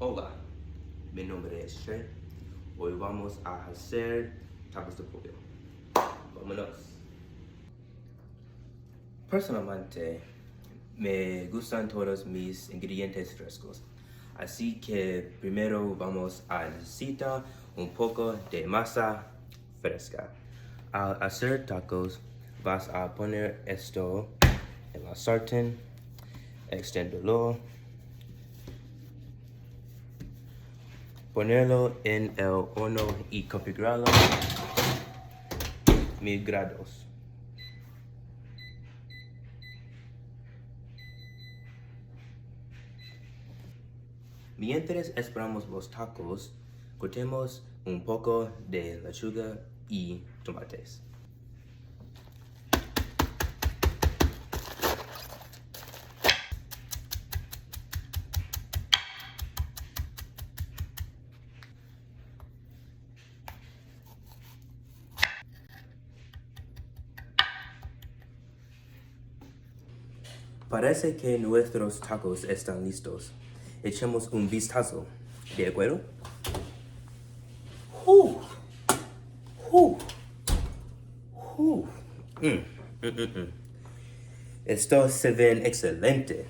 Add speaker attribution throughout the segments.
Speaker 1: Hola, mi nombre es Che. Hoy vamos a hacer tacos de pollo. Vámonos. Personalmente, me gustan todos mis ingredientes frescos. Así que primero vamos a necesitar un poco de masa fresca. Al hacer tacos, vas a poner esto en la sartén, extenderlo, ponerlo en el horno y configurarlo 1000 grados. Mientras esperamos los tacos, cortemos un poco de lechuga y tomates. Parece que nuestros tacos están listos. Echemos un vistazo. ¿De acuerdo? ¡Uh! ¡Uh! ¡Uh! Estos se ven excelente.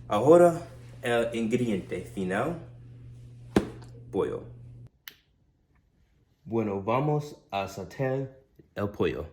Speaker 1: Ahora el ingrediente final, pollo. Bueno, vamos a sautear el pollo.